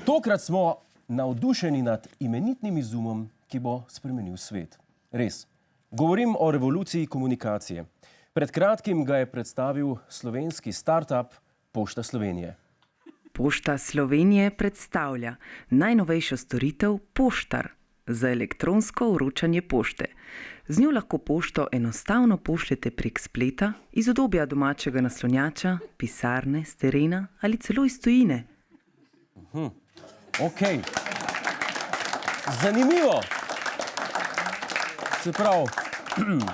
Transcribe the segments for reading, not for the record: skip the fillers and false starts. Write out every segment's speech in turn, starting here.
Tokrat smo navdušeni nad imenitnim izumom, ki bo spremenil svet. Res. Govorim o revoluciji komunikacije. Pred kratkim ga je predstavil slovenski startup Pošta Slovenije. Pošta Slovenije predstavlja najnovejšo storitev Poštar za elektronsko vročanje pošte. Z njo lahko pošto enostavno pošljete prek spleta, iz udobja domačega naslonjača, pisarne, s terena ali celo iz tujine. Okej. Zanimivo! Se pravi,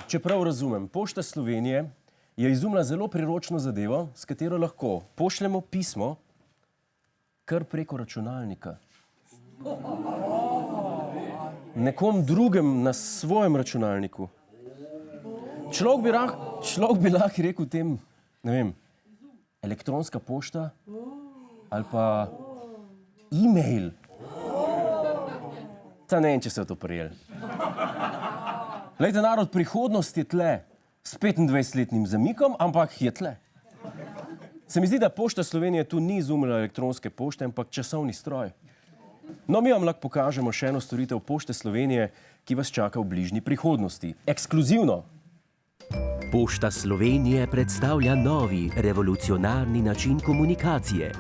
če prav razumem, Pošta Slovenije je izumila zelo priročno zadevo, s katero lahko pošljemo pismo kar preko računalnika. Nekom drugem na svojem računalniku. Človek bi lahko rekel tem, ne vem, elektronska pošta ali pa e-mail. Ta ne vem, če se je to prijeli. Glejte, narod, prihodnost je tle s 25-letnim zamikom, ampak je tle. Se mi zdi, da Pošta Slovenije tu ni izumila elektronske pošte, ampak časovni stroj. No, mi vam lahko pokažemo še eno storitev Pošte Slovenije, ki vas čaka v bližnji prihodnosti. Ekskluzivno. Pošta Slovenije predstavlja novi, revolucionarni način komunikacije.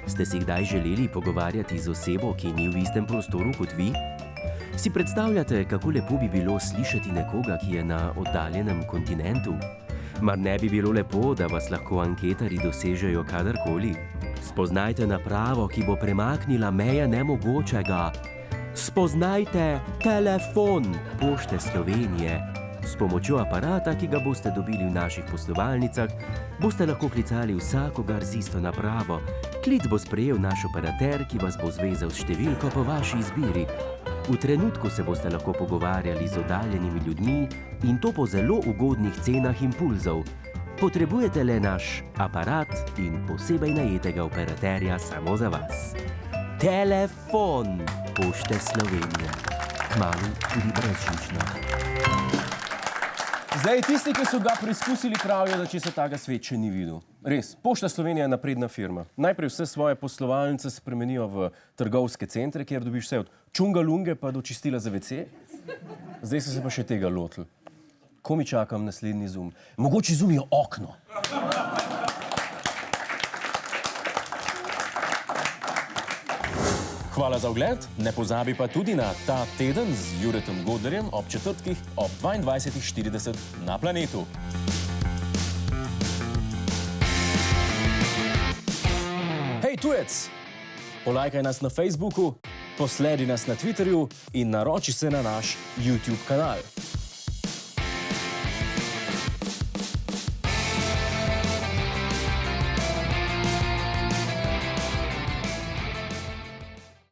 Ste si kdaj želeli pogovarjati z osebo, ki ni v istem prostoru kot vi? Si predstavljate, kako lepo bi bilo slišati nekoga, ki je na oddaljenem kontinentu? Mar ne bi bilo lepo, da vas lahko anketarji dosežejo kadarkoli? Spoznajte napravo, ki bo premaknila meje nemogočega. Spoznajte telefon Pošte Slovenije. S pomočjo aparata, ki ga boste dobili v naših poslovalnicah, boste lahko klicali vsakogar z isto napravo. Klic bo sprejel naš operater, ki vas bo zvezal s številko po vaši izbiri. V trenutku se boste lahko pogovarjali z oddaljenimi ljudmi in to po zelo ugodnih cenah impulzov. Potrebujete le naš aparat in posebej najetega operaterja samo za vas. Telefon Pošte Slovenije. Kmalu tudi brezžično. Zdaj, tisti, ki so ga preizkusili, pravijo, da če se takega svet še ni videl. Res, Pošta Slovenija je napredna firma. Najprej vse svoje poslovalnice spremenijo v trgovske centre, kjer dobiš vse od čungalunge pa do čistila za WC. Zdaj so se pa še tega lotili. Ko mi čakam naslednji izum? Mogoče izumijo okno. Hvala za ogled, ne pozabi pa tudi na Ta teden z Juretom Godlerjem ob četrtkih ob 22:40 na Planetu. Hej, tujec! Polajkaj nas na Facebooku, posledi nas na Twitterju in naroči se na naš YouTube kanal.